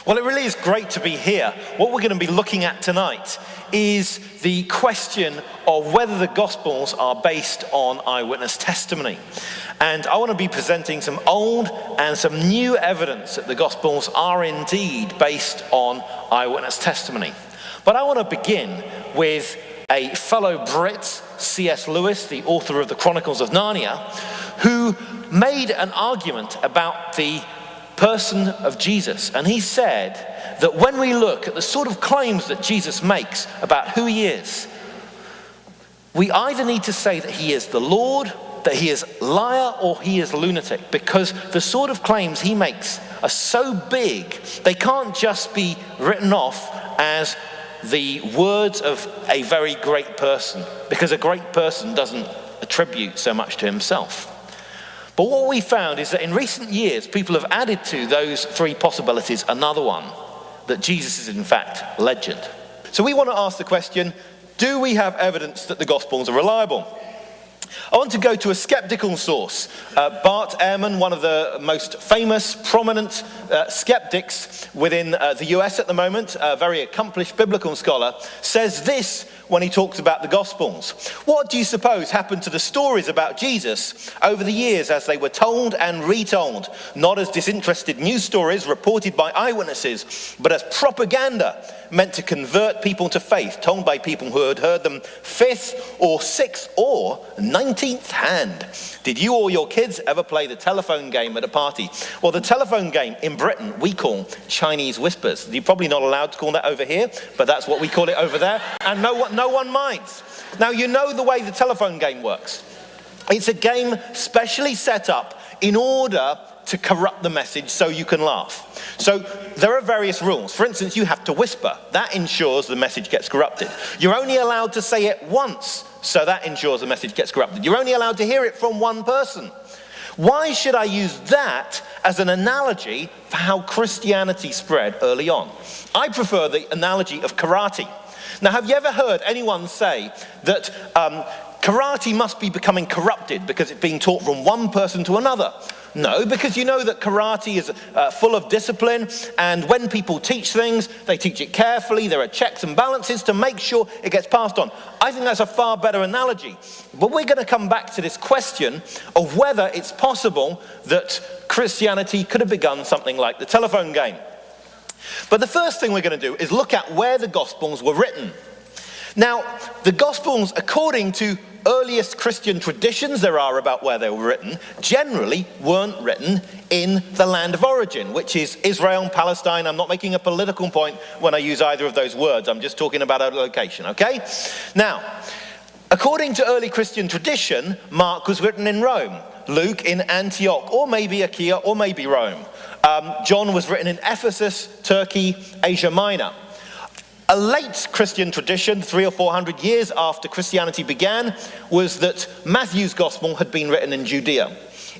Well, it really is great to be here. What we're going to be looking at tonight is the question of whether the Gospels are based on eyewitness testimony. And I want to be presenting some old and some new evidence that the Gospels are indeed based on eyewitness testimony. But I want to begin with a fellow Brit, C.S. Lewis, the author of the Chronicles of Narnia, who made an argument about the person of Jesus. And he said that when we look at the sort of claims that Jesus makes about who he is, we either need to say that he is the Lord, that he is liar, or he is lunatic, because the sort of claims he makes are so big, they can't just be written off as the words of a very great person, because a great person doesn't attribute so much to himself. But what we found is that in recent years, people have added to those three possibilities another one, that Jesus is in fact legend. So we want to ask the question, do we have evidence that the Gospels are reliable? I want to go to a skeptical source. Bart Ehrman, one of the most famous, prominent skeptics within the US at the moment, a very accomplished biblical scholar, says this when he talks about the Gospels. What do you suppose happened to the stories about Jesus over the years as they were told and retold? Not as disinterested news stories reported by eyewitnesses, but as propaganda meant to convert people to faith, told by people who had heard them fifth or sixth or 19th hand. Did you or your kids ever play the telephone game at a party? Well, the telephone game in Britain we call Chinese whispers. You're probably not allowed to call that over here, but that's what we call it over there, and no one minds. Now, you know the way the telephone game works. It's a game specially set up in order to corrupt the message so you can laugh. So there are various rules. For instance, you have to whisper. That ensures the message gets corrupted. You're only allowed to say it once, so that ensures the message gets corrupted. You're only allowed to hear it from one person. Why should I use that as an analogy for how Christianity spread early on? I prefer the analogy of karate. Now, have you ever heard anyone say that karate must be becoming corrupted because it's being taught from one person to another? No, because you know that karate is full of discipline, and when people teach things, they teach it carefully. There are checks and balances to make sure it gets passed on. I think that's a far better analogy. But we're going to come back to this question of whether it's possible that Christianity could have begun something like the telephone game. But the first thing we're going to do is look at where the Gospels were written. Now, the Gospels, according to earliest Christian traditions there are about where they were written, generally weren't written in the land of origin, which is Israel and Palestine. I'm not making a political point when I use either of those words. I'm just talking about a location, okay? Now, according to early Christian tradition, Mark was written in Rome, Luke in Antioch, or maybe Achaia, or maybe Rome. John was written in Ephesus, Turkey, Asia Minor. A late Christian tradition, 300 or 400 years after Christianity began, was that Matthew's Gospel had been written in Judea.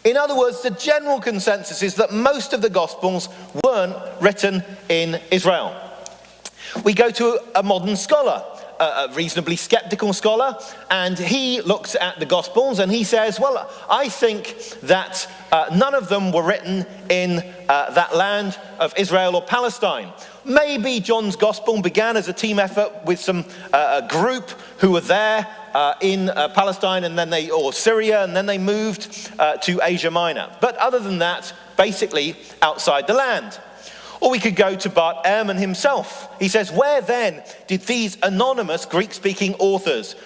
In other words, the general consensus is that most of the Gospels weren't written in Israel. We go to a modern scholar, a reasonably skeptical scholar, and he looks at the Gospels and he says, well, I think that none of them were written in that land of Israel or Palestine. Maybe John's Gospel began as a team effort with some group who were there in Palestine and then or Syria, and then they moved to Asia Minor. But other than that, basically outside the land. Or we could go to Bart Ehrman himself. He says, where then did these anonymous Greek-speaking authors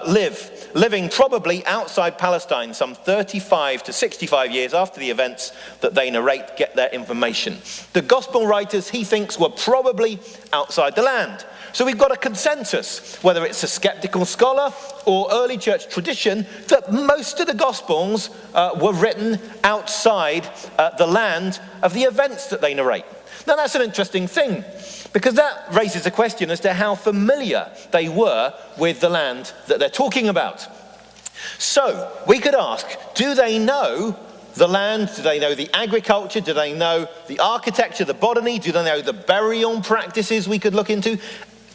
live? Living probably outside Palestine, some 35 to 65 years after the events that they narrate get their information. The gospel writers, he thinks, were probably outside the land. So we've got a consensus, whether it's a skeptical scholar or early church tradition, that most of the Gospels were written outside the land of the events that they narrate. Now that's an interesting thing, because that raises a question as to how familiar they were with the land that they're talking about. So we could ask, do they know the land? Do they know the agriculture? Do they know the architecture, the botany? Do they know the burial practices we could look into?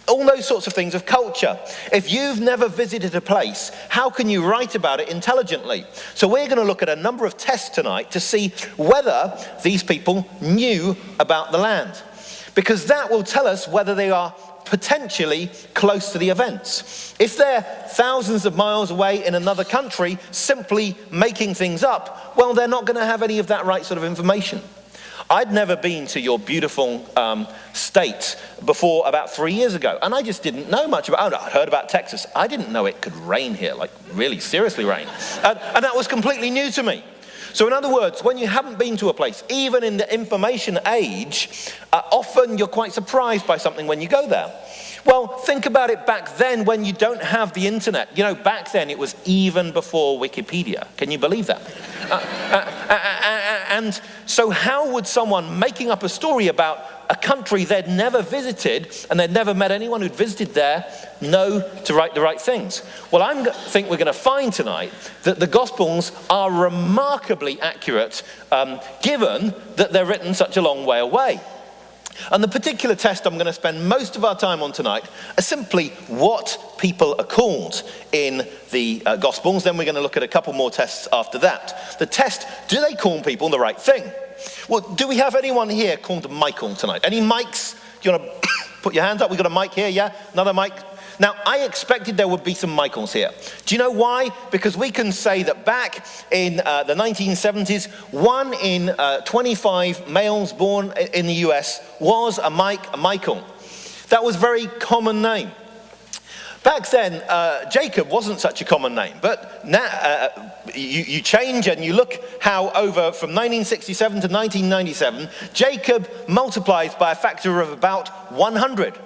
All those sorts of things of culture. If you've never visited a place, how can you write about it intelligently? So we're going to look at a number of tests tonight to see whether these people knew about the land. because that will tell us whether they are potentially close to the events. If they're thousands of miles away in another country, simply making things up, well, they're not going to have any of that right sort of information. I'd never been to your beautiful state before about 3 years ago, and I just didn't know much about it. I heard about Texas. I didn't know it could rain here, like really seriously rain. And that was completely new to me. So in other words, when you haven't been to a place, even in the information age, often you're quite surprised by something when you go there. Well, think about it back then when you don't have the internet. You know, back then it was even before Wikipedia. Can you believe that? And so how would someone making up a story about a country they'd never visited and they'd never met anyone who'd visited there know to write the right things? Well, I think we're going to find tonight that the Gospels are remarkably accurate, given that they're written such a long way away. And the particular test I'm going to spend most of our time on tonight is simply what people are called in the Gospels. Then we're going to look at a couple more tests after that. The test, do they call people the right thing? Well, do we have anyone here called Michael tonight? Any mics? Do you want to put your hands up? We've got a mic here, yeah? Another mic? Now, I expected there would be some Michaels here. Do you know why? Because we can say that back in the 1970s, 1 in 25 males born in the US was a Michael. That was a very common name. Back then, Jacob wasn't such a common name, but now you change and you look how over from 1967 to 1997, Jacob multiplies by a factor of about 100.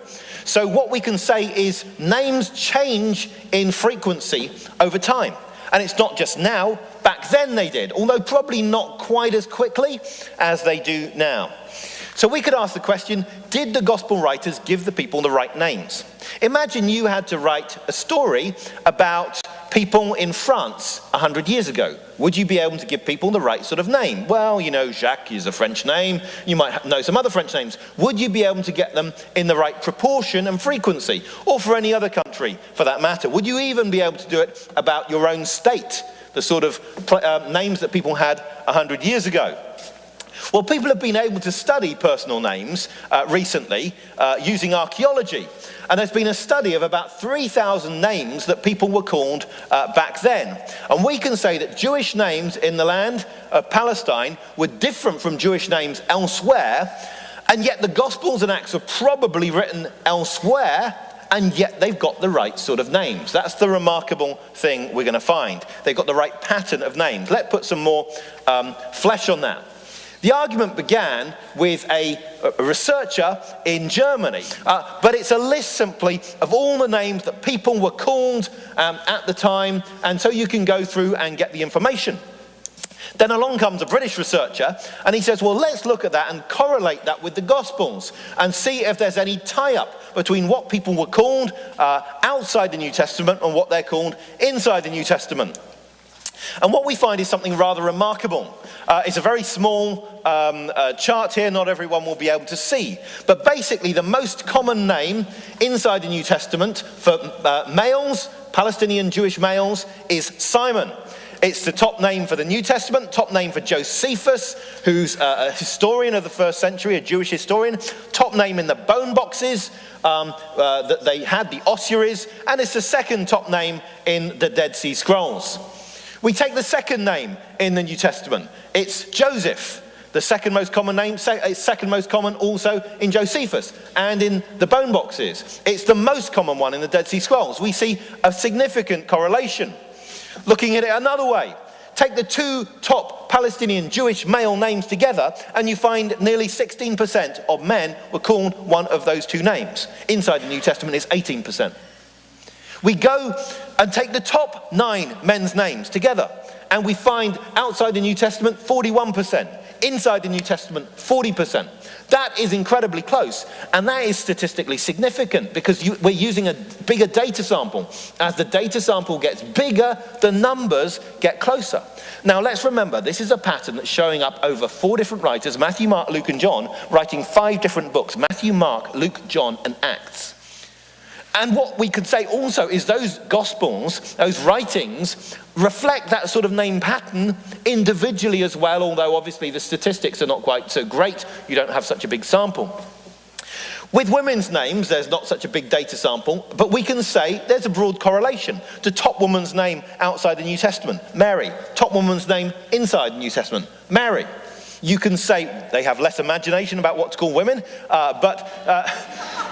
So what we can say is names change in frequency over time. And it's not just now, back then they did, although probably not quite as quickly as they do now. So we could ask the question, did the gospel writers give the people the right names? Imagine you had to write a story about people in France 100 years ago. Would you be able to give people the right sort of name? Well, you know, Jacques is a French name. You might know some other French names. Would you be able to get them in the right proportion and frequency? Or for any other country, for that matter? Would you even be able to do it about your own state? The sort of names that people had 100 years ago. Well, people have been able to study personal names recently using archaeology. And there's been a study of about 3,000 names that people were called back then. And we can say that Jewish names in the land of Palestine were different from Jewish names elsewhere. And yet the Gospels and Acts are probably written elsewhere, and yet they've got the right sort of names. That's the remarkable thing we're going to find. They've got the right pattern of names. Let's put some more flesh on that. The argument began with a researcher in Germany, but it's a list simply of all the names that people were called at the time, and so you can go through and get the information. Then along comes a British researcher, and he says, well, let's look at that and correlate that with the Gospels and see if there's any tie-up between what people were called outside the New Testament and what they're called inside the New Testament. And what we find is something rather remarkable. It's a very small chart here, not everyone will be able to see. But basically the most common name inside the New Testament for males, Palestinian Jewish males, is Simon. It's the top name for the New Testament, top name for Josephus, who's a historian of the first century, a Jewish historian, top name in the bone boxes that they had, the ossuaries, and it's the second top name in the Dead Sea Scrolls. We take the second name in the New Testament. It's Joseph, the second most common name, second most common also in Josephus and in the bone boxes. It's the most common one in the Dead Sea Scrolls. We see a significant correlation. Looking at it another way, take the two top Palestinian Jewish male names together and you find nearly 16% of men were called one of those two names. Inside the New Testament it's 18%. We go and take the top 9 men's names together and we find outside the New Testament 41%, inside the New Testament 40%. That is incredibly close, and that is statistically significant because we're using a bigger data sample. As the data sample gets bigger, the numbers get closer. Now let's remember, this is a pattern that's showing up over 4 different writers, Matthew, Mark, Luke and John, writing 5 different books, Matthew, Mark, Luke, John and Acts. And what we could say also is those Gospels, those writings, reflect that sort of name pattern individually as well, although obviously the statistics are not quite so great. You don't have such a big sample. With women's names, there's not such a big data sample, but we can say there's a broad correlation. The top woman's name outside the New Testament, Mary. Top woman's name inside the New Testament, Mary. You can say they have less imagination about what to call women, but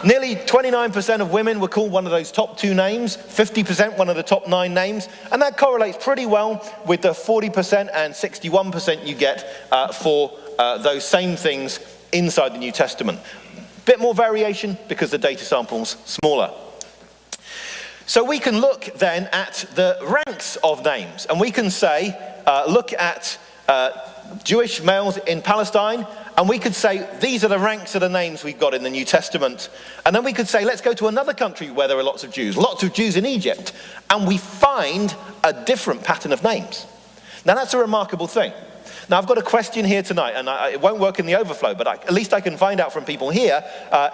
nearly 29% of women were called one of those top 2 names, 50% one of the top 9 names, and that correlates pretty well with the 40% and 61% you get for those same things inside the New Testament. Bit more variation because the data sample's smaller. So we can look then at the ranks of names, and we can say, look at Jewish males in Palestine, and we could say these are the ranks of the names we've got in the New Testament. And then we could say let's go to another country where there are lots of Jews in Egypt, and we find a different pattern of names. Now that's a remarkable thing. Now I've got a question here tonight, and it won't work in the overflow, but at least I can find out from people here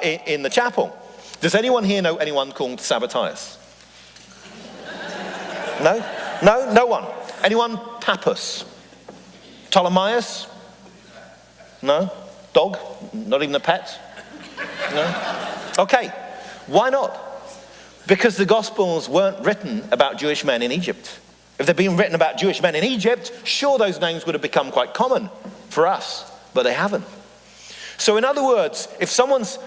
in the chapel. Does anyone here know anyone called Sabbatias? No? No? No one? Anyone Pappus? Ptolemaeus? No? Dog? Not even a pet? No? Okay. Why not? Because the Gospels weren't written about Jewish men in Egypt. If they'd been written about Jewish men in Egypt, sure, those names would have become quite common for us, but they haven't. So in other words, if someone's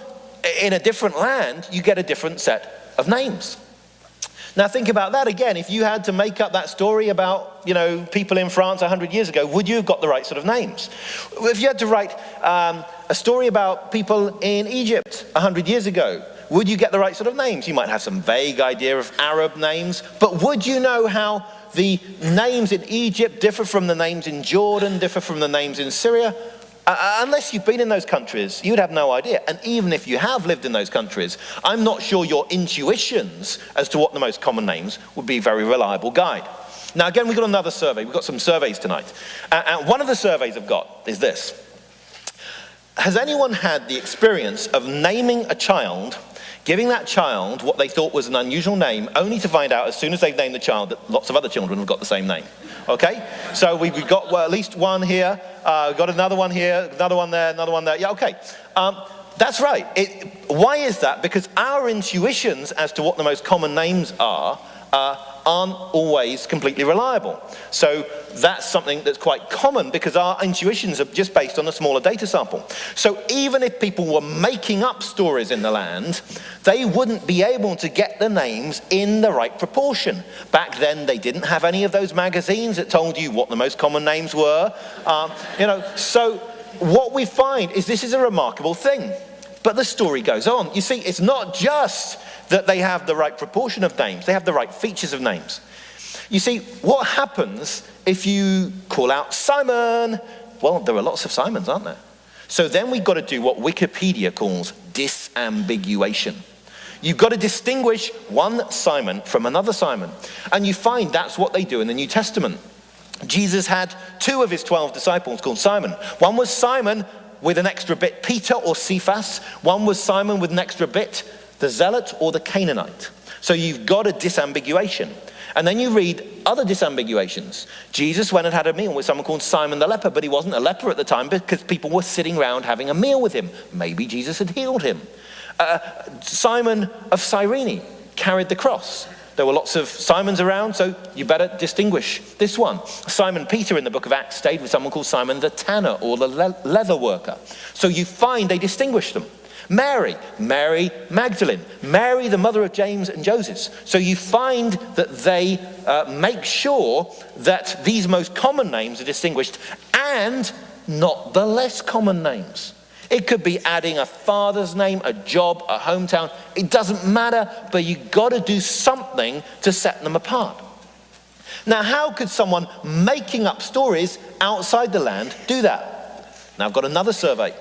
in a different land, you get a different set of names. Now think about that again. If you had to make up that story about, people in France 100 years ago, would you have got the right sort of names? If you had to write a story about people in Egypt 100 years ago, would you get the right sort of names? You might have some vague idea of Arab names, but would you know how the names in Egypt differ from the names in Jordan, differ from the names in Syria? Unless you've been in those countries, you'd have no idea. And even if you have lived in those countries, I'm not sure your intuitions as to what the most common names would be a very reliable guide. Now again, we've got another survey. We've got some surveys tonight. And one of the surveys I've got is this. Has anyone had the experience of naming a child, giving that child what they thought was an unusual name, only to find out as soon as they've named the child that lots of other children have got the same name? Okay? So we've got at least one here, we've got another one here, another one there, another one there. Yeah, okay. That's right. Why is that? Because our intuitions as to what the most common names are aren't always completely reliable. So that's something that's quite common because our intuitions are just based on a smaller data sample. So even if people were making up stories in the land, they wouldn't be able to get the names in the right proportion. Back then, they didn't have any of those magazines that told you what the most common names were. So what we find is this is a remarkable thing. But the story goes on. You see, it's not just that they have the right proportion of names, they have the right features of names. You see, what happens if you call out Simon? Well, there are lots of Simons, aren't there? So then we've got to do what Wikipedia calls disambiguation. You've got to distinguish one Simon from another Simon. And you find that's what they do in the New Testament. Jesus had 2 of his 12 disciples called Simon. One was Simon with an extra bit, Peter or Cephas. One was Simon with an extra bit, the Zealot or the Canaanite. So you've got a disambiguation. And then you read other disambiguations. Jesus went and had a meal with someone called Simon the leper, but he wasn't a leper at the time because people were sitting around having a meal with him. Maybe Jesus had healed him. Simon of Cyrene carried the cross. There were lots of Simons around, so you better distinguish this one. Simon Peter in the book of Acts stayed with someone called Simon the tanner or the leather worker. So you find they distinguish them. Mary Magdalene, Mary the mother of James and Joseph. So you find that they make sure that these most common names are distinguished and not the less common names. It could be adding a father's name, a job, a hometown. It doesn't matter, but you've got to do something to set them apart. Now, how could someone making up stories outside the land do that? Now, I've got another survey.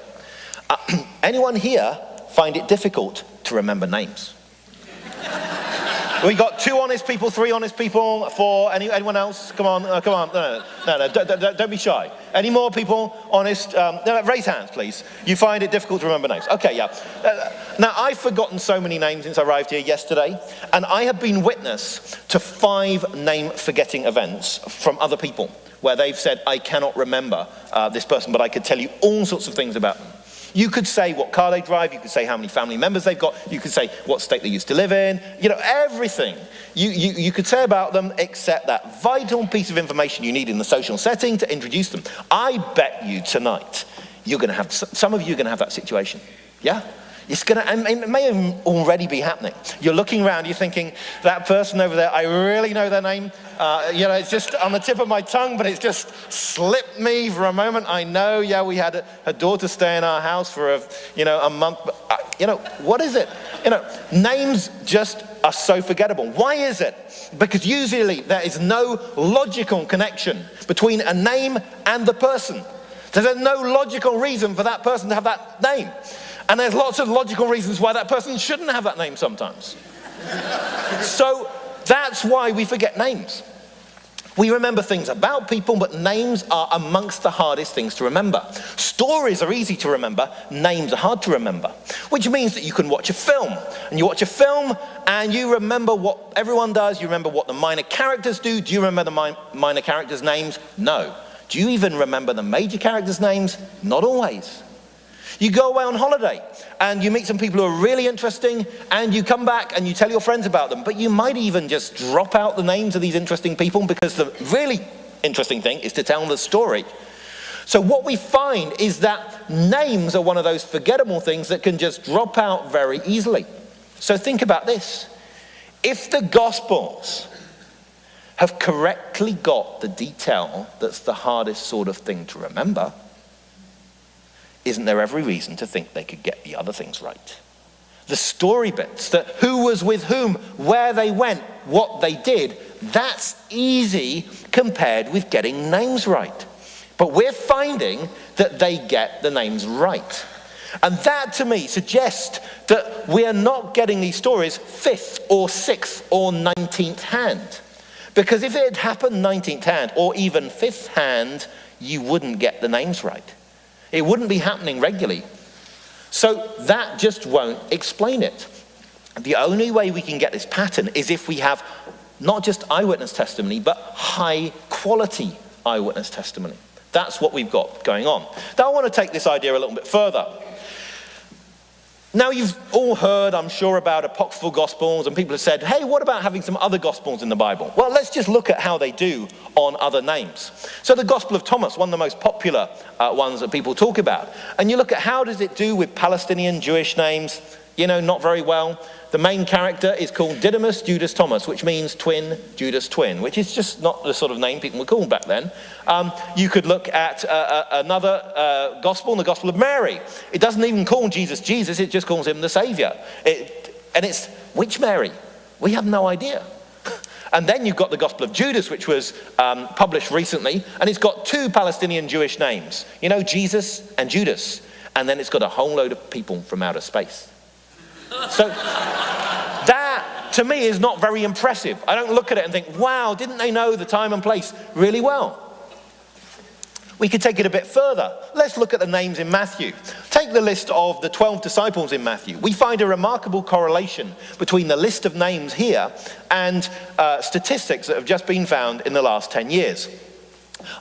Anyone here find it difficult to remember names? We got 2 honest people, 3 honest people, 4. Anyone else? Come on. No, don't be shy. Any more people honest? Raise hands, please. You find it difficult to remember names? Okay, yeah. Now, I've forgotten so many names since I arrived here yesterday, and I have been witness to 5 name-forgetting events from other people, where they've said, I cannot remember this person, but I could tell you all sorts of things about them. You could say what car they drive, you could say how many family members they've got, you could say what state they used to live in, everything you could say about them except that vital piece of information you need in the social setting to introduce them. I bet you tonight, some of you are going to have that situation, yeah? It may even already be happening. You're looking around, you're thinking, that person over there, I really know their name. It's just on the tip of my tongue, but it's just slipped me for a moment. I know, we had a daughter stay in our house for a month. But, what is it? Names just are so forgettable. Why is it? Because usually there is no logical connection between a name and the person. There's no logical reason for that person to have that name. And there's lots of logical reasons why that person shouldn't have that name sometimes. So that's why we forget names. We remember things about people, but names are amongst the hardest things to remember. Stories are easy to remember, names are hard to remember. Which means that you can watch a film, and you watch a film and you remember what everyone does, you remember what the minor characters do. Do you remember the minor characters' names? No. Do you even remember the major characters' names? Not always. You go away on holiday and you meet some people who are really interesting and you come back and you tell your friends about them, but you might even just drop out the names of these interesting people because the really interesting thing is to tell them the story. So what we find is that names are one of those forgettable things that can just drop out very easily. So think about this. If the Gospels have correctly got the detail that's the hardest sort of thing to remember, isn't there every reason to think they could get the other things right? The story bits, that who was with whom, where they went, what they did, that's easy compared with getting names right. But we're finding that they get the names right. And that to me suggests that we are not getting these stories 5th or 6th or 19th hand. Because if it had happened 19th hand or even 5th hand, you wouldn't get the names right. It wouldn't be happening regularly. So that just won't explain it. The only way we can get this pattern is if we have not just eyewitness testimony, but high quality eyewitness testimony. That's what we've got going on. Now I want to take this idea a little bit further. Now you've all heard, I'm sure, about apocryphal gospels, and people have said, hey, what about having some other gospels in the Bible? Well, let's just look at how they do on other names. So the Gospel of Thomas, one of the most popular ones that people talk about. And you look at how does it do with Palestinian Jewish names? Not very well. The main character is called Didymus Judas Thomas, which means twin, Judas twin, which is just not the sort of name people would call back then. You could look at another gospel, the Gospel of Mary. It doesn't even call Jesus Jesus, it just calls him the Savior. And it's, which Mary? We have no idea. And then you've got the Gospel of Judas, which was published recently, and it's got 2 Palestinian Jewish names. Jesus and Judas. And then it's got a whole load of people from outer space. So that, to me, is not very impressive. I don't look at it and think, wow, didn't they know the time and place really well? We could take it a bit further. Let's look at the names in Matthew. Take the list of the 12 disciples in Matthew. We find a remarkable correlation between the list of names here and statistics that have just been found in the last 10 years.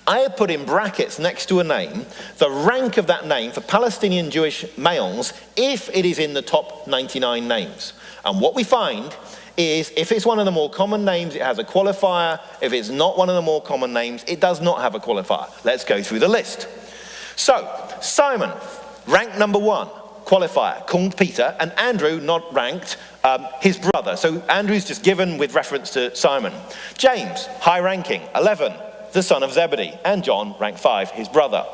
I have put in brackets next to a name the rank of that name for Palestinian Jewish males if it is in the top 99 names. And what we find is if it's one of the more common names, it has a qualifier. If it's not one of the more common names, it does not have a qualifier. Let's go through the list. So, Simon, ranked number 1, qualifier, called Peter, and Andrew, not ranked, his brother. So Andrew's just given with reference to Simon. James, high ranking, 11. The son of Zebedee, and John, rank 5, his brother.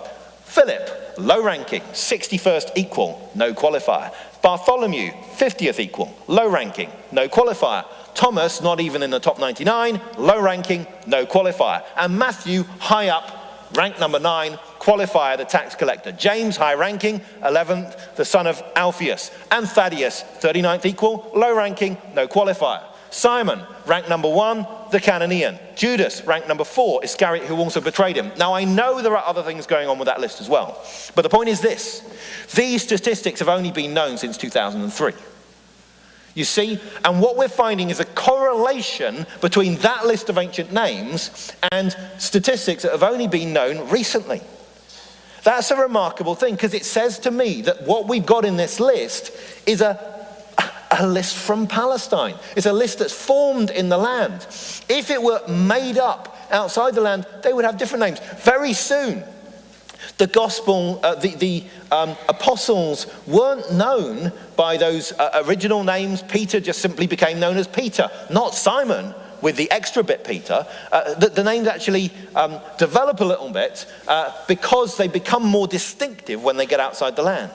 Philip, low ranking, 61st equal, no qualifier. Bartholomew, 50th equal, low ranking, no qualifier. Thomas, not even in the top 99, low ranking, no qualifier. And Matthew, high up, rank number 9, qualifier, the tax collector. James, high ranking, 11th, the son of Alphaeus. And Thaddeus, 39th equal, low ranking, no qualifier. Simon, rank number 1, the Canaanian. Judas, rank number 4, Iscariot, who also betrayed him. Now I know there are other things going on with that list as well. But the point is this. These statistics have only been known since 2003. You see? And what we're finding is a correlation between that list of ancient names and statistics that have only been known recently. That's a remarkable thing, because it says to me that what we've got in this list is a list from Palestine. It's a list that's formed in the land. If it were made up outside the land, they would have different names. Very soon, the gospel, the apostles weren't known by those original names. Peter just simply became known as Peter, not Simon with the extra bit Peter. The names actually develop a little bit because they become more distinctive when they get outside the land.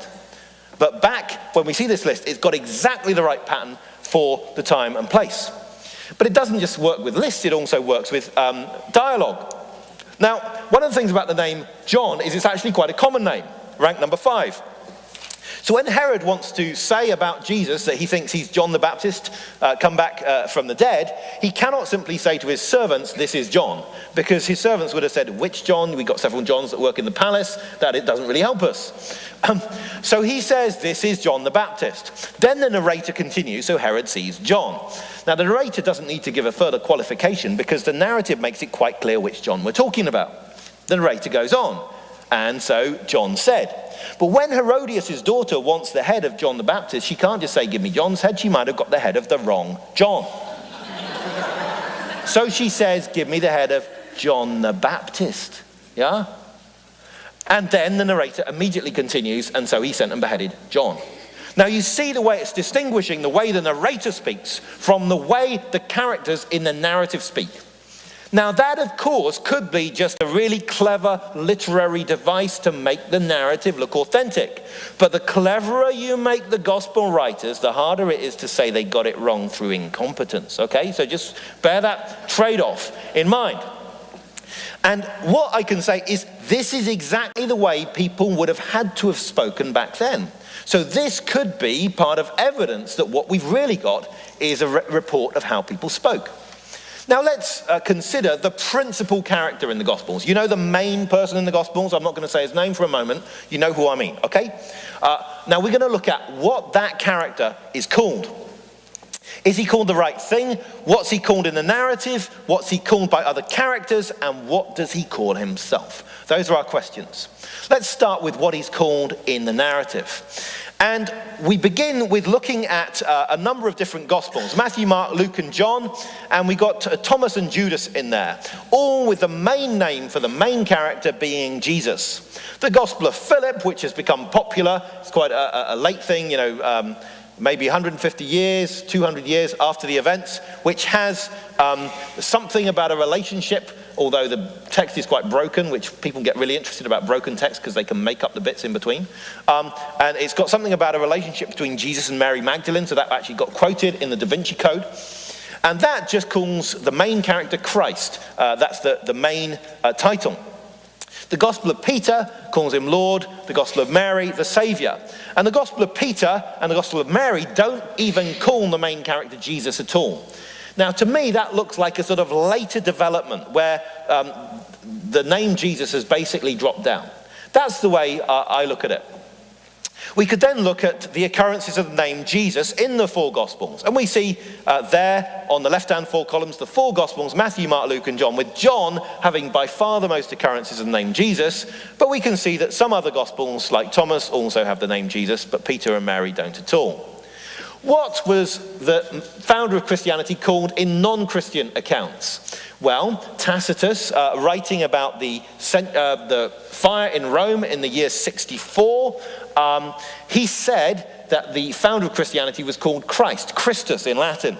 But back when we see this list, it's got exactly the right pattern for the time and place. But it doesn't just work with lists, it also works with dialogue. Now, one of the things about the name John is it's actually quite a common name, rank number 5. So when Herod wants to say about Jesus that he thinks he's John the Baptist, come back from the dead, he cannot simply say to his servants, this is John, because his servants would have said, which John? We've got several Johns that work in the palace, that it doesn't really help us. So he says, this is John the Baptist. Then the narrator continues, so Herod sees John. Now the narrator doesn't need to give a further qualification because the narrative makes it quite clear which John we're talking about. The narrator goes on, and so John said. But when Herodias' daughter wants the head of John the Baptist, she can't just say, give me John's head. She might have got the head of the wrong John. So she says, give me the head of John the Baptist. Yeah? And then the narrator immediately continues, and so he sent and beheaded John. Now you see the way it's distinguishing the way the narrator speaks from the way the characters in the narrative speak. Now that, of course, could be just a really clever literary device to make the narrative look authentic. But the cleverer you make the gospel writers, the harder it is to say they got it wrong through incompetence. Okay, so just bear that trade-off in mind. And what I can say is this is exactly the way people would have had to have spoken back then. So this could be part of evidence that what we've really got is a report of how people spoke. Now let's consider the principal character in the Gospels. You know the main person in the Gospels? I'm not going to say his name for a moment. You know who I mean, okay? Now we're going to look at what that character is called. Is he called the right thing? What's he called in the narrative? What's he called by other characters? And what does he call himself? Those are our questions. Let's start with what he's called in the narrative. And we begin with looking at a number of different Gospels, Matthew, Mark, Luke, and John, and we got Thomas and Judas in there, all with the main name for the main character being Jesus. The Gospel of Philip, which has become popular, it's quite a late thing, maybe 150 years, 200 years after the events, which has something about a relationship, although the text is quite broken, which people get really interested about broken text because they can make up the bits in between. And it's got something about a relationship between Jesus and Mary Magdalene, so that actually got quoted in the Da Vinci Code. And that just calls the main character Christ. That's the main title. The Gospel of Peter calls him Lord, the Gospel of Mary, the Saviour. And the Gospel of Peter and the Gospel of Mary don't even call the main character Jesus at all. Now, to me, that looks like a sort of later development where the name Jesus has basically dropped down. That's the way I look at it. We could then look at the occurrences of the name Jesus in the four Gospels. And we see there on the left-hand four columns, the four Gospels, Matthew, Mark, Luke, and John, with John having by far the most occurrences of the name Jesus. But we can see that some other Gospels, like Thomas, also have the name Jesus, but Peter and Mary don't at all. What was the founder of Christianity called in non-Christian accounts? Well, Tacitus, writing about the fire in Rome in the year 64, he said that the founder of Christianity was called Christ, Christus in Latin.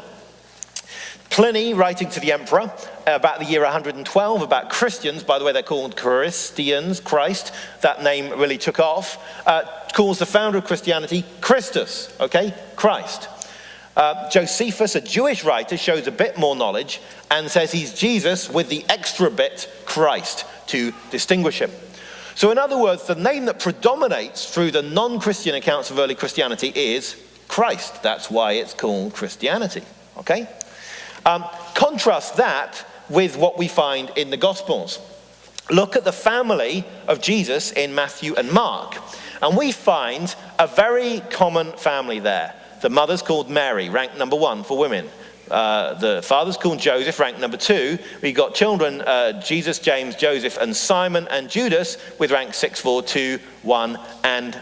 Pliny, writing to the emperor about the year 112, about Christians, by the way, they're called Christians, Christ, that name really took off, calls the founder of Christianity Christus, okay, Christ. Josephus, a Jewish writer, shows a bit more knowledge and says he's Jesus with the extra bit Christ to distinguish him. So in other words, the name that predominates through the non-Christian accounts of early Christianity is Christ. That's why it's called Christianity, okay? Contrast that with what we find in the Gospels. Look at the family of Jesus in Matthew and Mark, and we find a very common family there. The mother's called Mary, ranked number 1 for women. The father's called Joseph, rank number 2. We've got children, Jesus, James, Joseph, and Simon, and Judas, with rank 6, 4, 2, 1, and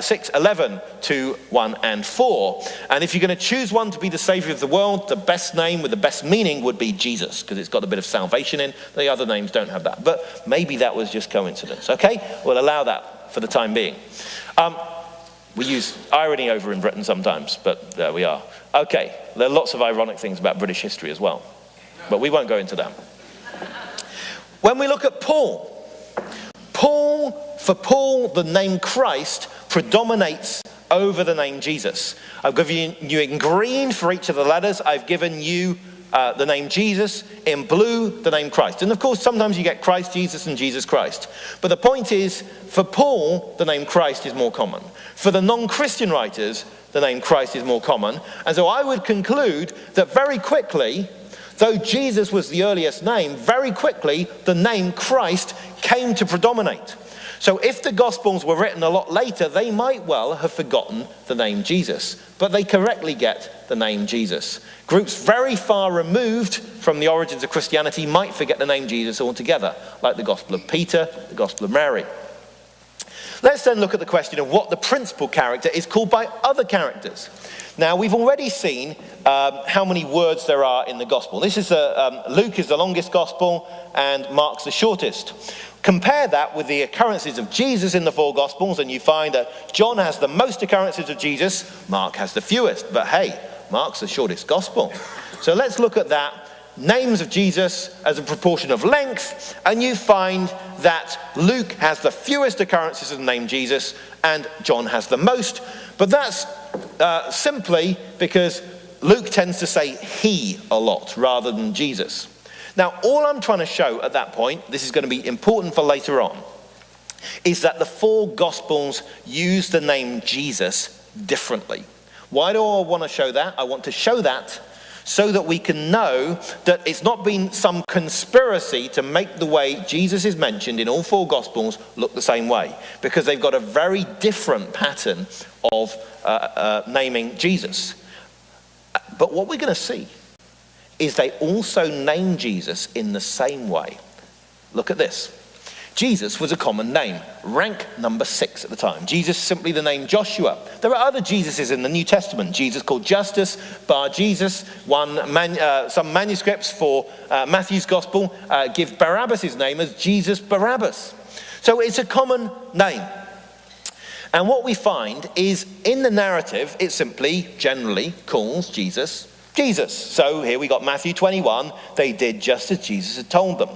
6, 11, 2, 1, and 4. And if you're going to choose one to be the Savior of the world, the best name with the best meaning would be Jesus, because it's got a bit of salvation in. The other names don't have that. But maybe that was just coincidence, okay? We'll allow that for the time being. We use irony over in Britain sometimes, but there we are. Okay, there are lots of ironic things about British history as well, but we won't go into that. When we look at Paul, for Paul, the name Christ predominates over the name Jesus. I've given you in green for each of the letters. I've given you the name Jesus, in blue, the name Christ. And of course, sometimes you get Christ Jesus and Jesus Christ. But the point is, for Paul, the name Christ is more common. For the non-Christian writers, the name Christ is more common. And so I would conclude that very quickly, though Jesus was the earliest name, very quickly the name Christ came to predominate. So if the Gospels were written a lot later, they might well have forgotten the name Jesus. But they correctly get the name Jesus. Groups very far removed from the origins of Christianity might forget the name Jesus altogether, like the Gospel of Peter, the Gospel of Mary. Let's then look at the question of what the principal character is called by other characters. Now, we've already seen how many words there are in the Gospel. This is Luke is the longest Gospel and Mark's the shortest. Compare that with the occurrences of Jesus in the 4 Gospels, and you find that John has the most occurrences of Jesus, Mark has the fewest. But hey, Mark's the shortest Gospel. So let's look at that. Names of Jesus as a proportion of length, and you find that Luke has the fewest occurrences of the name Jesus and John has the most. But that's simply because Luke tends to say he a lot rather than Jesus. Now, all I'm trying to show at that point, this is going to be important for later on, is that the 4 Gospels use the name Jesus differently. Why do I want to show that? I want to show that so that we can know that it's not been some conspiracy to make the way Jesus is mentioned in all 4 Gospels look the same way, because they've got a very different pattern of naming Jesus. But what we're going to see is they also name Jesus in the same way. Look at this. Jesus was a common name, rank number 6 at the time. Jesus is simply the name Joshua. There are other Jesuses in the New Testament. Jesus called Justus, Bar Jesus. Some manuscripts for Matthew's Gospel give Barabbas his name as Jesus Barabbas. So it's a common name. And what we find is in the narrative, it simply generally calls Jesus Jesus. So here we got Matthew 21. They did just as Jesus had told them.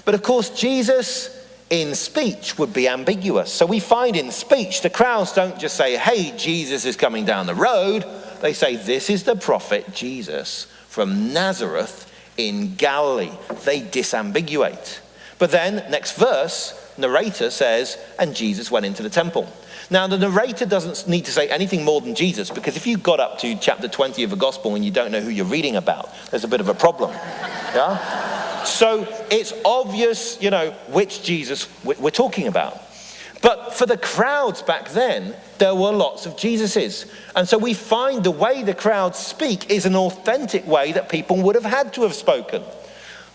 But of course, Jesus in speech would be ambiguous. So we find in speech, the crowds don't just say, hey, Jesus is coming down the road. They say, this is the prophet Jesus from Nazareth in Galilee. They disambiguate. But then, next verse, narrator says, and Jesus went into the temple. Now, the narrator doesn't need to say anything more than Jesus, because if you got up to chapter 20 of a gospel and you don't know who you're reading about, there's a bit of a problem. Yeah? So it's obvious, which Jesus we're talking about. But for the crowds back then, there were lots of Jesuses. And so we find the way the crowds speak is an authentic way that people would have had to have spoken.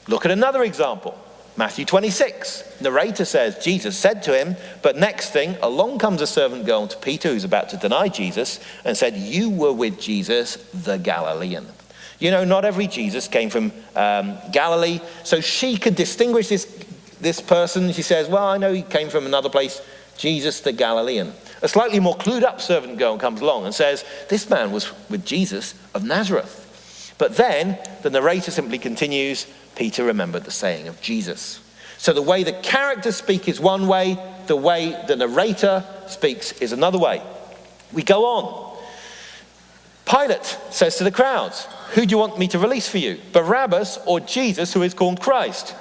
Look at another example. Matthew 26, narrator says, Jesus said to him, but next thing, along comes a servant girl to Peter, who's about to deny Jesus, and said, you were with Jesus, the Galilean. Not every Jesus came from Galilee, so she could distinguish this person. She says, well, I know he came from another place, Jesus, the Galilean. A slightly more clued up servant girl comes along and says, this man was with Jesus of Nazareth. But then the narrator simply continues, Peter remembered the saying of Jesus. So the way the characters speak is one way, the way the narrator speaks is another way. We go on. Pilate says to the crowds, who do you want me to release for you, Barabbas or Jesus, who is called Christ?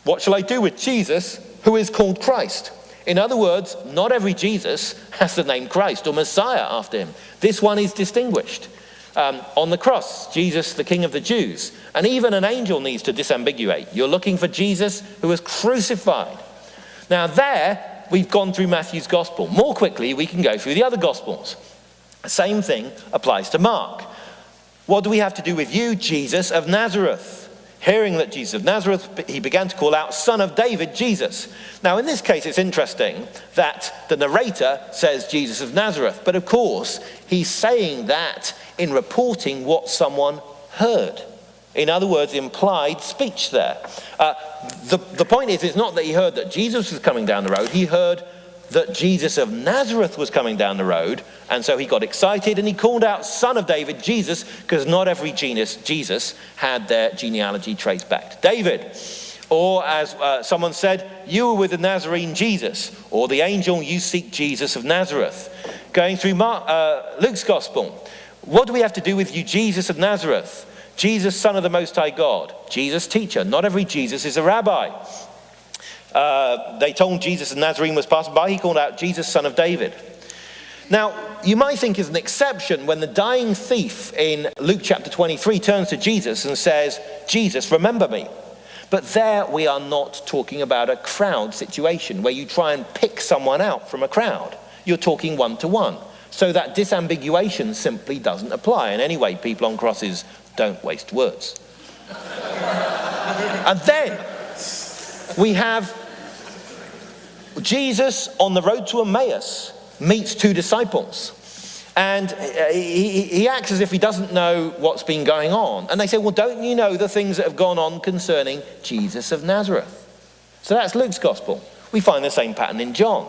What shall I do with Jesus, who is called Christ? In other words, not every Jesus has the name Christ or Messiah after him. This one is distinguished. On the cross, Jesus, the King of the Jews. And even an angel needs to disambiguate. You're looking for Jesus who was crucified. Now there, we've gone through Matthew's gospel. More quickly, we can go through the other gospels. The same thing applies to Mark. What do we have to do with you, Jesus of Nazareth? Hearing that Jesus of Nazareth, he began to call out, Son of David, Jesus. Now, in this case, it's interesting that the narrator says Jesus of Nazareth. But of course, he's saying that in reporting what someone heard. In other words, implied speech there. The point is, it's not that he heard that Jesus was coming down the road. He heard that Jesus of Nazareth was coming down the road, and so he got excited and he called out Son of David, Jesus, because not every Jesus had their genealogy traced back to David. Or as someone said, you were with the Nazarene Jesus, or the angel, you seek Jesus of Nazareth. Going through Luke's gospel, what do we have to do with you, Jesus of Nazareth? Jesus, Son of the Most High God. Jesus, teacher. Not every Jesus is a rabbi. They told Jesus of Nazarene was passing by. He called out Jesus, Son of David. Now, you might think it's an exception when the dying thief in Luke chapter 23 turns to Jesus and says, Jesus, remember me. But there we are not talking about a crowd situation where you try and pick someone out from a crowd. You're talking one-to-one. So that disambiguation simply doesn't apply. And anyway, people on crosses don't waste words. And then we have Jesus on the road to Emmaus meets two disciples. And he acts as if he doesn't know what's been going on. And they say, well, don't you know the things that have gone on concerning Jesus of Nazareth? So that's Luke's gospel. We find the same pattern in John.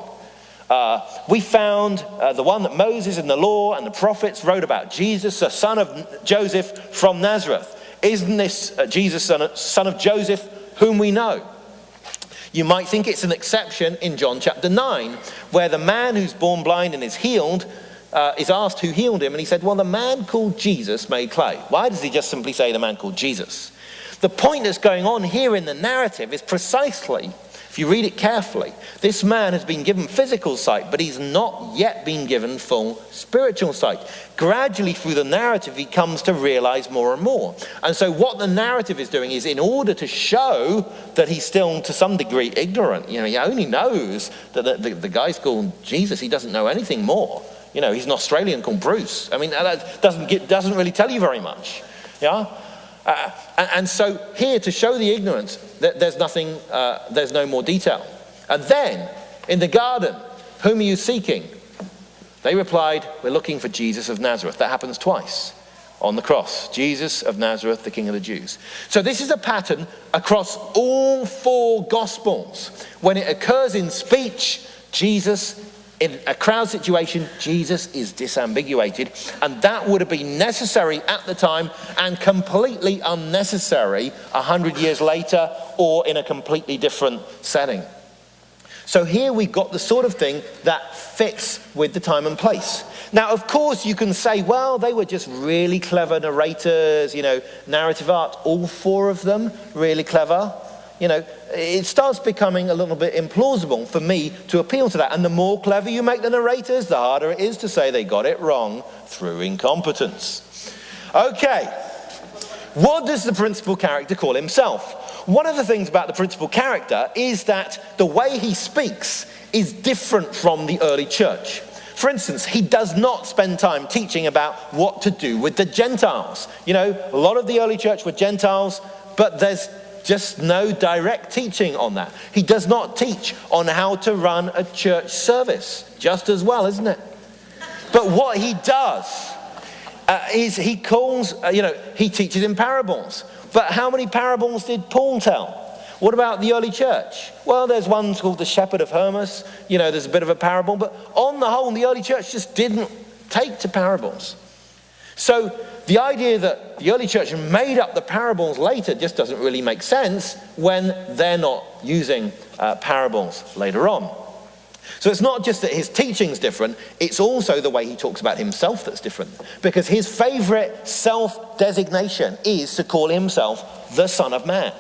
We found the one that Moses and the law and the prophets wrote about, Jesus, the son of Joseph from Nazareth. Isn't this Jesus, son of Joseph, whom we know? You might think it's an exception in John chapter 9, where the man who's born blind and is healed is asked who healed him, and he said, well, the man called Jesus made clay. Why does he just simply say the man called Jesus? The point that's going on here in the narrative is precisely, if you read it carefully, this man has been given physical sight, but he's not yet been given full spiritual sight. Gradually through the narrative, he comes to realize more and more. And so what the narrative is doing is, in order to show that he's still to some degree ignorant, he only knows that the guy's called Jesus, he doesn't know anything more. He's an Australian called Bruce. I mean, that doesn't really tell you very much. Yeah? And so here, to show the ignorance, there's no more detail. And then, in the garden, whom are you seeking? They replied, we're looking for Jesus of Nazareth. That happens twice on the cross. Jesus of Nazareth, the King of the Jews. So this is a pattern across all four Gospels. When it occurs in speech, Jesus, in a crowd situation, Jesus is disambiguated, and that would have been necessary at the time and completely unnecessary 100 years later or in a completely different setting. So here we've got the sort of thing that fits with the time and place. Now, of course, you can say, well, they were just really clever narrators, narrative art, all four of them really clever. It starts becoming a little bit implausible for me to appeal to that. And the more clever you make the narrators, the harder it is to say they got it wrong through incompetence. Okay, what does the principal character call himself? One of the things about the principal character is that the way he speaks is different from the early church. For instance, he does not spend time teaching about what to do with the Gentiles. A lot of the early church were Gentiles, but there's just no direct teaching on that. He does not teach on how to run a church service. Just as well, isn't it? But what he does is he teaches in parables. But how many parables did Paul tell? What about the early church? Well, there's one called the Shepherd of Hermas. There's a bit of a parable. But on the whole, the early church just didn't take to parables. So the idea that the early church made up the parables later just doesn't really make sense when they're not using parables later on. So it's not just that his teaching's different, it's also the way he talks about himself that's different. Because his favorite self-designation is to call himself the Son of Man.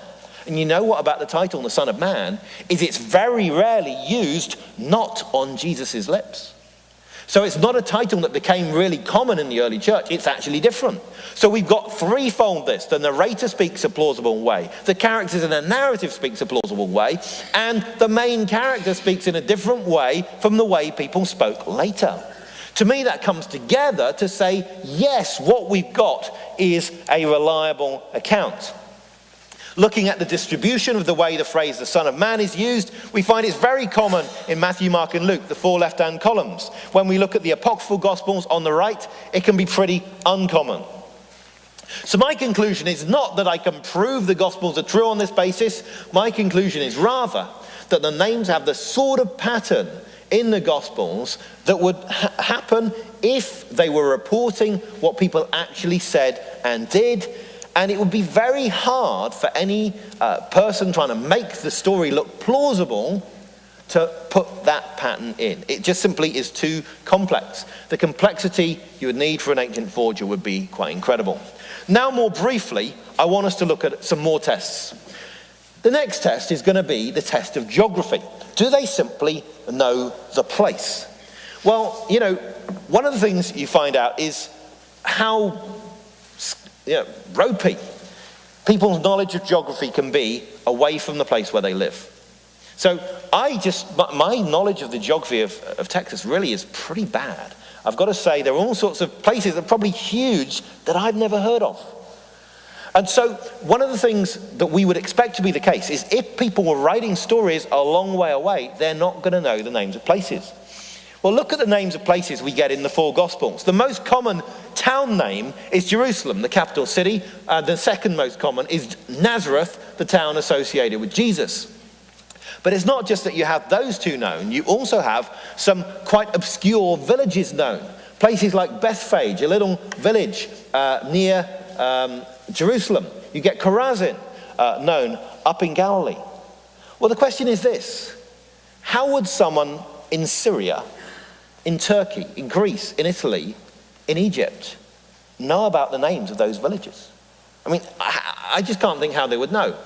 And you know what about the title, the Son of Man, is it's very rarely used not on Jesus' lips. So it's not a title that became really common in the early church. It's actually different. So we've got threefold this. The narrator speaks a plausible way. The characters in a narrative speaks a plausible way. And the main character speaks in a different way from the way people spoke later. To me, that comes together to say, yes, what we've got is a reliable account. Looking at the distribution of the way the phrase the Son of Man is used, we find it's very common in Matthew, Mark, and Luke, the 4 left-hand columns. When we look at the apocryphal Gospels on the right, it can be pretty uncommon. So my conclusion is not that I can prove the Gospels are true on this basis. My conclusion is rather that the names have the sort of pattern in the Gospels that would happen if they were reporting what people actually said and did. And it would be very hard for any person trying to make the story look plausible to put that pattern in. It just simply is too complex. The complexity you would need for an ancient forger would be quite incredible. Now, more briefly, I want us to look at some more tests. The next test is going to be the test of geography. Do they simply know the place? Well, you know, one of the things you find out is how ropey people's knowledge of geography can be away from the place where they live. So my knowledge of the geography of Texas really is pretty bad. I've got to say there are all sorts of places that are probably huge that I've never heard of. And so one of the things that we would expect to be the case is if people were writing stories a long way away, they're not going to know the names of places. Well, look at the names of places we get in the 4 Gospels. The most common town name is Jerusalem, the capital city. The second most common is Nazareth, the town associated with Jesus. But it's not just that you have those two known. You also have some quite obscure villages known. Places like Bethphage, a little village near Jerusalem. You get Chorazin known up in Galilee. Well, the question is this. How would someone in Syria, in Turkey, in Greece, in Italy, in Egypt, know about the names of those villages? I mean, I just can't think how they would know.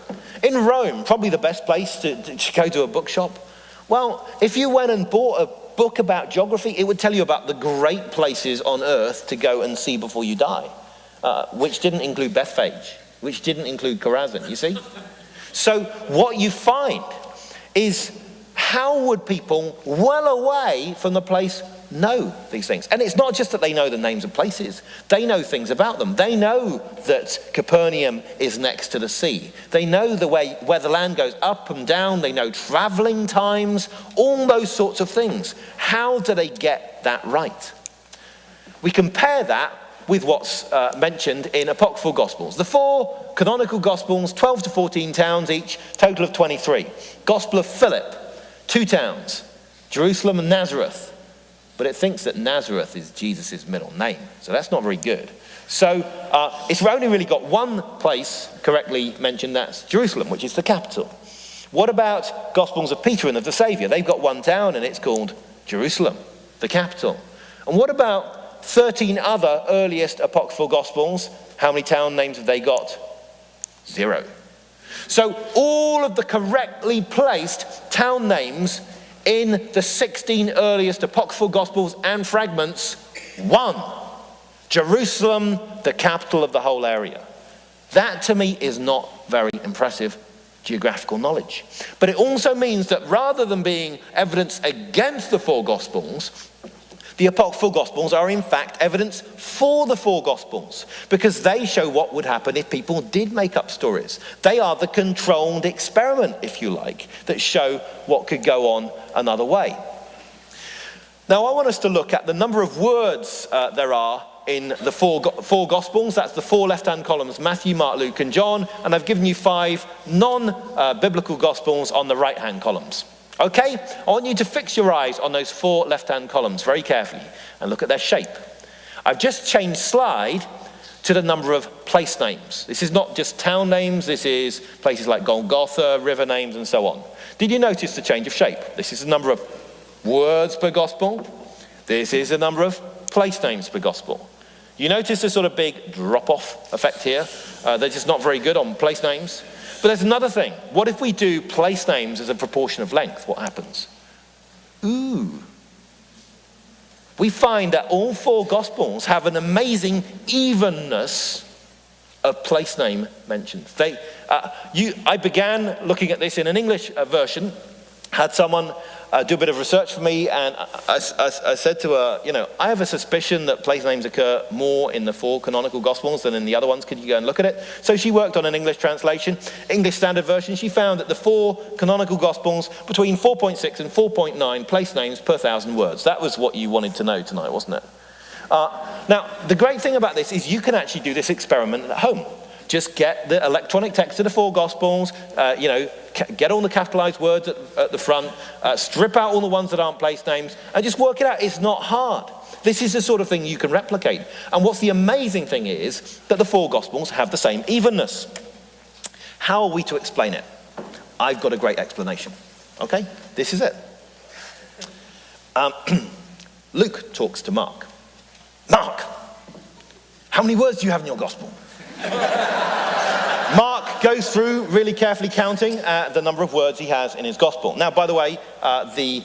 In Rome, probably the best place to go to a bookshop. Well, if you went and bought a book about geography, it would tell you about the great places on earth to go and see before you die, which didn't include Bethphage, which didn't include Chorazin, you see? So what you find is, how would people well away from the place know these things? And it's not just that they know the names of places. They know things about them. They know that Capernaum is next to the sea. They know the way where the land goes up and down. They know traveling times, all those sorts of things. How do they get that right? We compare that with what's mentioned in apocryphal Gospels. The 4 canonical Gospels, 12 to 14 towns each, total of 23. Gospel of Philip, 2 towns, Jerusalem and Nazareth. But it thinks that Nazareth is Jesus' middle name. So that's not very good. So it's only really got one place correctly mentioned, that's Jerusalem, which is the capital. What about Gospels of Peter and of the Saviour? They've got 1 town and it's called Jerusalem, the capital. And what about 13 other earliest apocryphal Gospels? How many town names have they got? 0. So all of the correctly placed town names in the 16 earliest apocryphal Gospels and fragments, 1. Jerusalem, the capital of the whole area. That to me is not very impressive geographical knowledge. But it also means that rather than being evidence against the 4 Gospels, the apocryphal Gospels are in fact evidence for the 4 Gospels, because they show what would happen if people did make up stories. They are the controlled experiment, if you like, that show what could go on another way. Now I want us to look at the number of words there are in the 4 Gospels. That's the 4 left-hand columns, Matthew, Mark, Luke, and John. And I've given you 5 non-biblical Gospels on the right-hand columns. Okay, I want you to fix your eyes on those 4 left-hand columns very carefully and look at their shape. I've just changed slide to the number of place names. This is not just town names, this is places like Golgotha, river names, and so on. Did you notice the change of shape? This is the number of words per gospel. This is the number of place names per gospel. You notice the sort of big drop-off effect here? They're just not very good on place names. But there's another thing. What if we do place names as a proportion of length? What happens? Ooh. We find that all 4 Gospels have an amazing evenness of place name mentions. I began looking at this in an English version, had someone do a bit of research for me, and I said to her, I have a suspicion that place names occur more in the 4 canonical Gospels than in the other ones. Could you go and look at it? So she worked on an English translation, English Standard Version. She found that the 4 canonical Gospels, between 4.6 and 4.9 place names per 1,000 words. That was what you wanted to know tonight, wasn't it? Now, the great thing about this is you can actually do this experiment at home. Just get the electronic text of the 4 Gospels, get all the capitalized words at the front, strip out all the ones that aren't place names, and just work it out. It's not hard. This is the sort of thing you can replicate. And what's the amazing thing is that the 4 Gospels have the same evenness. How are we to explain it? I've got a great explanation. Okay, this is it. Luke talks to Mark. Mark, how many words do you have in your Gospel? Mark goes through really carefully counting the number of words he has in his Gospel. Now, by the way, the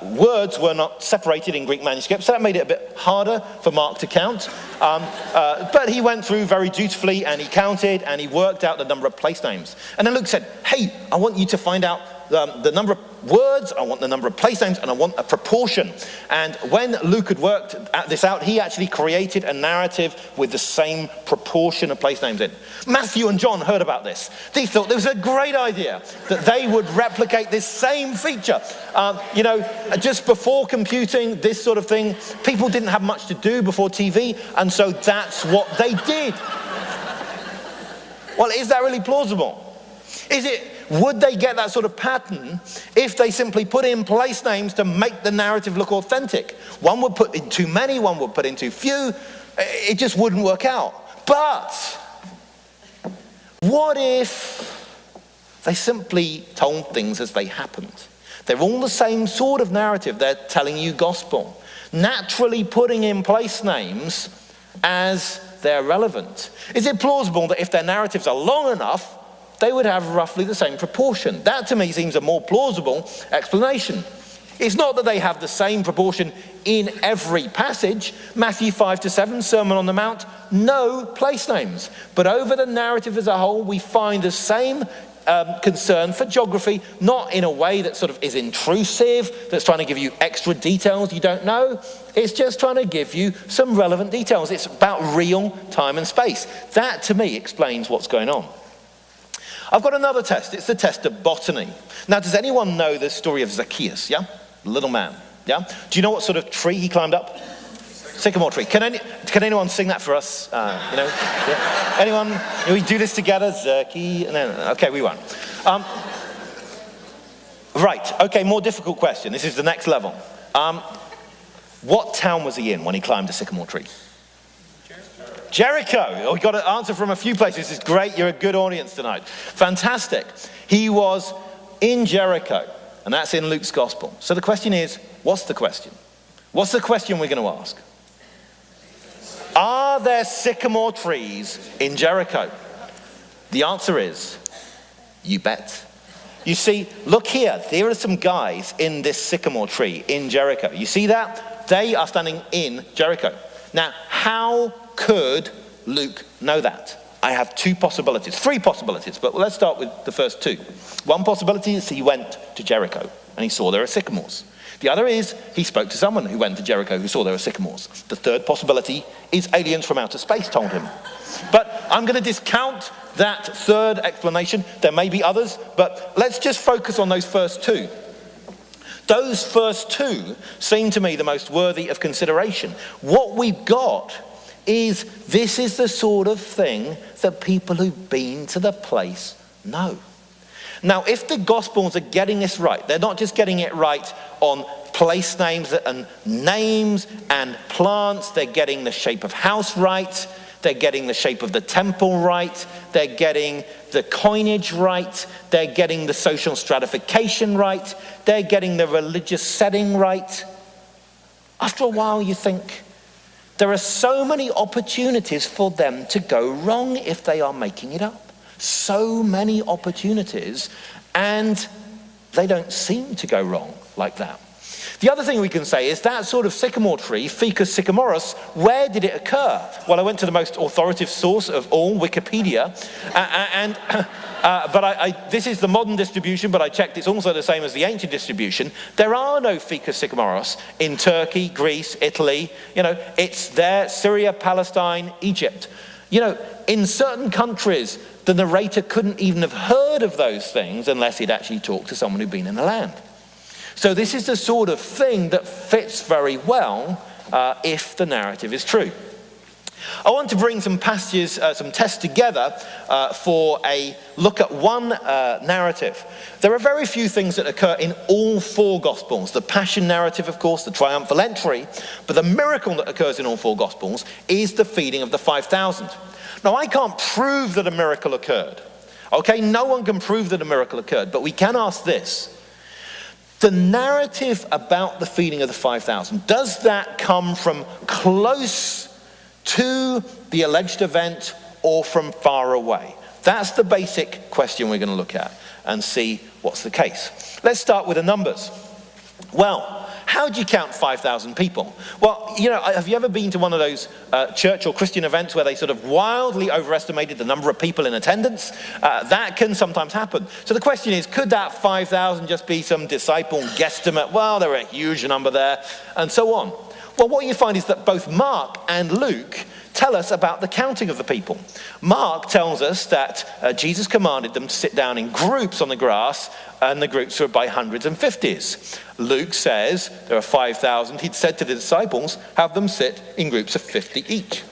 words were not separated in Greek manuscripts, so that made it a bit harder for Mark to count. But he went through very dutifully, and he counted, and he worked out the number of place names. And then Luke said, hey, I want you to find out the number of words, I want the number of place names, and I want a proportion. And when Luke had worked this out, he actually created a narrative with the same proportion of place names in. Matthew and John heard about this. They thought it was a great idea that they would replicate this same feature. Just before computing, this sort of thing, people didn't have much to do before TV, and so that's what they did. Well, is that really plausible? Would they get that sort of pattern if they simply put in place names to make the narrative look authentic? One would put in too many, one would put in too few. It just wouldn't work out. But what if they simply told things as they happened? They're all the same sort of narrative. They're telling you gospel, naturally putting in place names as they're relevant. Is it plausible that if their narratives are long enough, they would have roughly the same proportion? That to me seems a more plausible explanation. It's not that they have the same proportion in every passage. Matthew 5-7, Sermon on the Mount, no place names. But over the narrative as a whole, we find the same concern for geography, not in a way that sort of is intrusive, that's trying to give you extra details you don't know. It's just trying to give you some relevant details. It's about real time and space. That to me explains what's going on. I've got another test. It's the test of botany. Now, does anyone know the story of Zacchaeus, yeah? The little man, yeah? Do you know what sort of tree he climbed up? Sycamore tree. Can anyone sing that for us? Yeah? Anyone? Can we do this together? No. Okay, we won't. Right, okay, more difficult question. This is the next level. What town was he in when he climbed a sycamore tree? Jericho. Oh, we got an answer from a few places. This is great. You're a good audience tonight. Fantastic. He was in Jericho, and that's in Luke's Gospel. So the question is, what's the question? What's the question we're going to ask? Are there sycamore trees in Jericho? The answer is, you bet. You see, look here. There are some guys in this sycamore tree in Jericho. You see that? They are standing in Jericho. Now, how could Luke know that? I have 2 possibilities, 3 possibilities, but let's start with the first 2. One possibility is he went to Jericho and he saw there are sycamores. The other is he spoke to someone who went to Jericho who saw there are sycamores. The third possibility is aliens from outer space told him. But I'm going to discount that third explanation. There may be others, but let's just focus on those first 2. Those first 2 seem to me the most worthy of consideration. What we've got is this is the sort of thing that people who've been to the place know. Now, if the Gospels are getting this right, they're not just getting it right on place names and names and plants, they're getting the shape of house right, they're getting the shape of the temple right, they're getting the coinage right, they're getting the social stratification right, they're getting the religious setting right. After a while you think, there are so many opportunities for them to go wrong if they are making it up. So many opportunities, and they don't seem to go wrong like that. The other thing we can say is that sort of sycamore tree, Ficus sycamoris, where did it occur? Well, I went to the most authoritative source of all, Wikipedia, but this is the modern distribution, but I checked it's also the same as the ancient distribution. There are no Ficus sycamoris in Turkey, Greece, Italy. It's there, Syria, Palestine, Egypt. In certain countries, the narrator couldn't even have heard of those things unless he'd actually talked to someone who'd been in the land. So this is the sort of thing that fits very well if the narrative is true. I want to bring some passages, some texts together for a look at one narrative. There are very few things that occur in all four Gospels. The Passion narrative, of course, the triumphal entry, but the miracle that occurs in all four Gospels is the feeding of the 5,000. Now, I can't prove that a miracle occurred. Okay, no one can prove that a miracle occurred, but we can ask this. The narrative about the feeding of the 5,000, does that come from close to the alleged event or from far away? That's the basic question we're going to look at and see what's the case. Let's start with the numbers. Well, how do you count 5,000 people? Well, have you ever been to one of those church or Christian events where they sort of wildly overestimated the number of people in attendance? That can sometimes happen. So the question is, could that 5,000 just be some disciple guesstimate? Well, there are a huge number there, and so on. Well, what you find is that both Mark and Luke tell us about the counting of the people. Mark tells us that Jesus commanded them to sit down in groups on the grass, and the groups were by hundreds and fifties. Luke says there are 5,000. He'd said to the disciples, have them sit in groups of 50 each.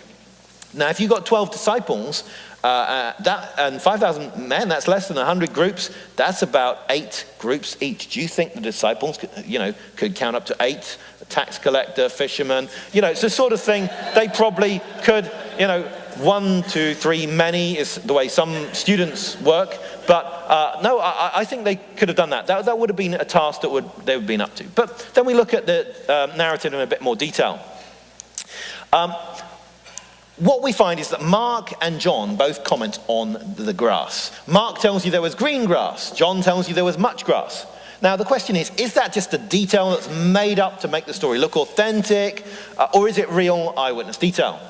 Now, if you've got 12 disciples, and 5,000 men, that's less than 100 groups. That's about 8 groups each. Do you think the disciples could count up to 8? A tax collector, fisherman, it's the sort of thing they probably could, 1, 2, 3, many is the way some students work. But no, I think they could have done that. That would have been a task that they would have been up to. But then we look at the narrative in a bit more detail. What we find is that Mark and John both comment on the grass. Mark tells you there was green grass. John tells you there was much grass. Now the question is that just a detail that's made up to make the story look authentic, or is it real eyewitness detail?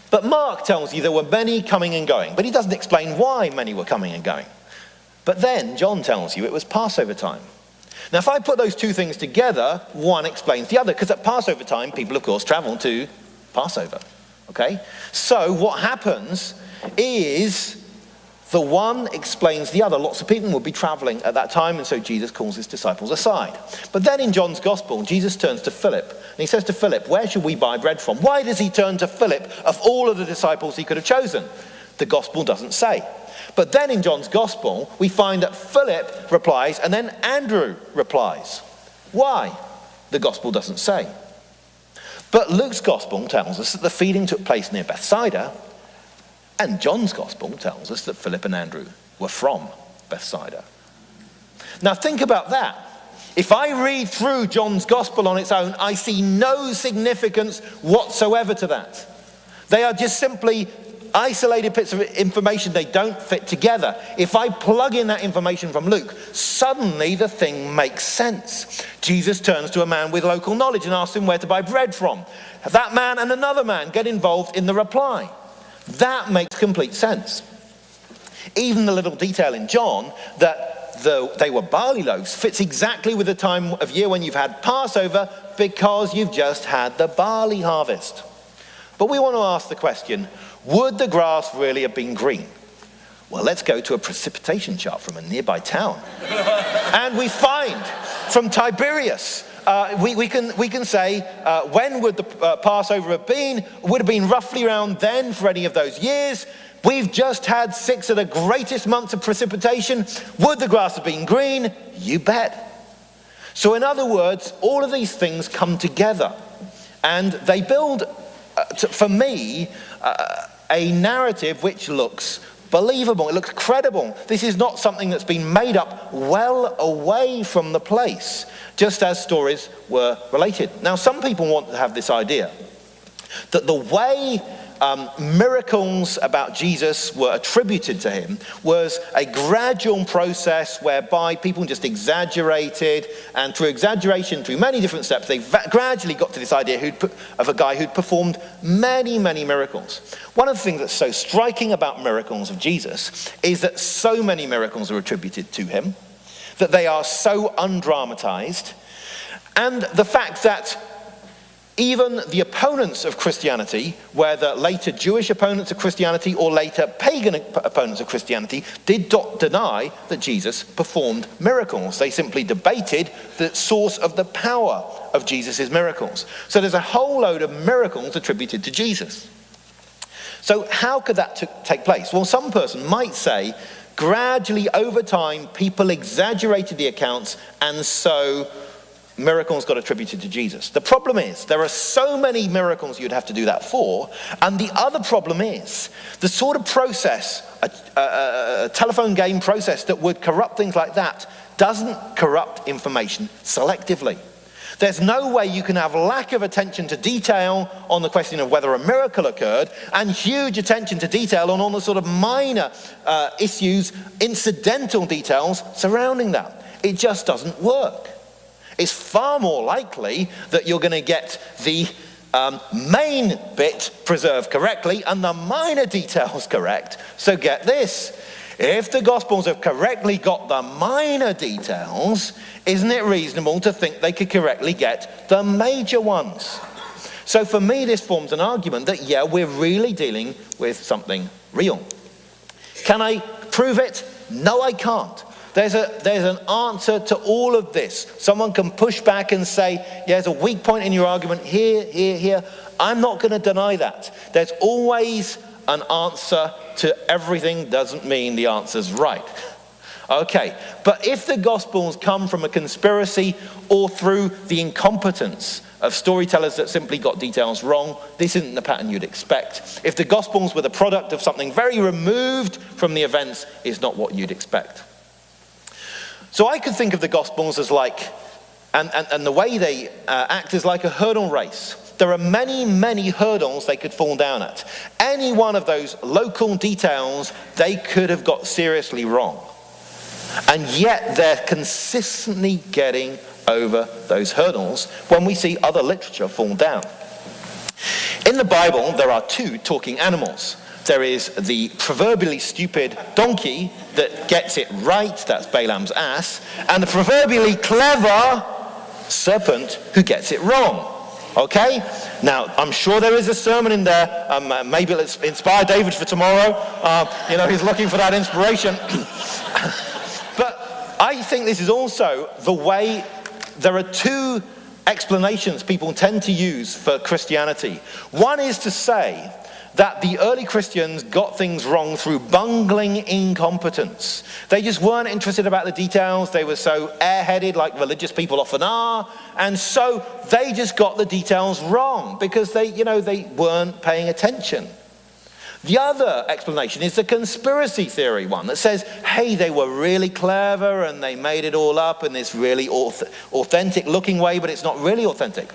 But Mark tells you there were many coming and going, but he doesn't explain why many were coming and going. But then John tells you it was Passover time. Now if I put those two things together, one explains the other, because at Passover time, people of course travel to Passover. Okay? So what happens is the one explains the other. Lots of people would be traveling at that time, and so Jesus calls his disciples aside. But then in John's gospel, Jesus turns to Philip, and he says to Philip, where should we buy bread from? Why does he turn to Philip of all of the disciples he could have chosen? The gospel doesn't say. But then in John's gospel, we find that Philip replies, and then Andrew replies. Why? The gospel doesn't say. But Luke's gospel tells us that the feeding took place near Bethsaida, and John's gospel tells us that Philip and Andrew were from Bethsaida. Now think about that. If I read through John's gospel on its own, I see no significance whatsoever to that. They are just simply isolated bits of information. They don't fit together. If I plug in that information from Luke, suddenly the thing makes sense. Jesus turns to a man with local knowledge and asks him where to buy bread from. That man and another man get involved in the reply. That makes complete sense. Even the little detail in John that they were barley loaves fits exactly with the time of year when you've had Passover, because you've just had the barley harvest. But we want to ask the question, would the grass really have been green? Well, let's go to a precipitation chart from a nearby town. And we find from Tiberias, we can say when would the Passover have been? Would have been roughly around then for any of those years. We've just had 6 of the greatest months of precipitation. Would the grass have been green? You bet. So in other words, all of these things come together, and they build, for me, a narrative which looks believable. It looks credible. This is not something that's been made up well away from the place, just as stories were related. Now, some people want to have this idea that the way miracles about Jesus were attributed to him was a gradual process whereby people just exaggerated, and through exaggeration, through many different steps, they gradually got to this idea of a guy who'd performed many, many miracles. One of the things that's so striking about miracles of Jesus is that so many miracles are attributed to him, that they are so undramatized, and the fact that even the opponents of Christianity, whether later Jewish opponents of Christianity or later pagan opponents of Christianity, did not deny that Jesus performed miracles. They simply debated the source of the power of Jesus' miracles. So there's a whole load of miracles attributed to Jesus. So how could that take place? Well, some person might say, gradually over time, people exaggerated the accounts, and so miracles got attributed to Jesus. The problem is, there are so many miracles you'd have to do that for, and the other problem is, the sort of process, a telephone game process that would corrupt things like that, doesn't corrupt information selectively. There's no way you can have lack of attention to detail on the question of whether a miracle occurred, and huge attention to detail on all the sort of minor issues, incidental details surrounding that. It just doesn't work. It's far more likely that you're going to get the main bit preserved correctly and the minor details correct. So get this. If the Gospels have correctly got the minor details, isn't it reasonable to think they could correctly get the major ones? So for me, this forms an argument that, yeah, we're really dealing with something real. Can I prove it? No, I can't. There's an answer to all of this. Someone can push back and say, yeah, there's a weak point in your argument here, here, here. I'm not going to deny that. There's always an answer to everything. Doesn't mean the answer's right. Okay, but if the Gospels come from a conspiracy or through the incompetence of storytellers that simply got details wrong, this isn't the pattern you'd expect. If the Gospels were the product of something very removed from the events, it's not what you'd expect. So I could think of the Gospels as like, and the way they act is like a hurdle race. There are many, many hurdles they could fall down at. Any one of those local details they could have got seriously wrong. And yet they're consistently getting over those hurdles when we see other literature fall down. In the Bible, there are two talking animals. There is the proverbially stupid donkey that gets it right, that's Balaam's ass, and the proverbially clever serpent who gets it wrong. Okay? Now, I'm sure there is a sermon in there. Maybe it'll inspire David for tomorrow. He's looking for that inspiration. But I think this is also the way, there are two explanations people tend to use for Christianity. One is to say that the early Christians got things wrong through bungling incompetence. They just weren't interested about the details. They were so airheaded, like religious people often are. And so they just got the details wrong because they weren't paying attention. The other explanation is the conspiracy theory one that says, hey, they were really clever and they made it all up in this really authentic looking way, but it's not really authentic.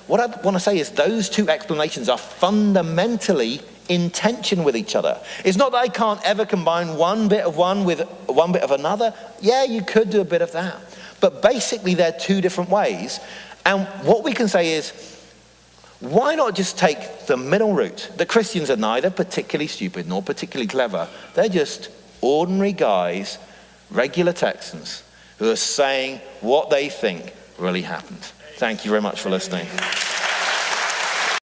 What I want to say is those two explanations are fundamentally in tension with each other. It's not that I can't ever combine one bit of one with one bit of another. Yeah, you could do a bit of that. But basically, they're two different ways. And what we can say is, why not just take the middle route? The Christians are neither particularly stupid nor particularly clever. They're just ordinary guys, regular Texans, who are saying what they think really happened. Thank you very much for listening.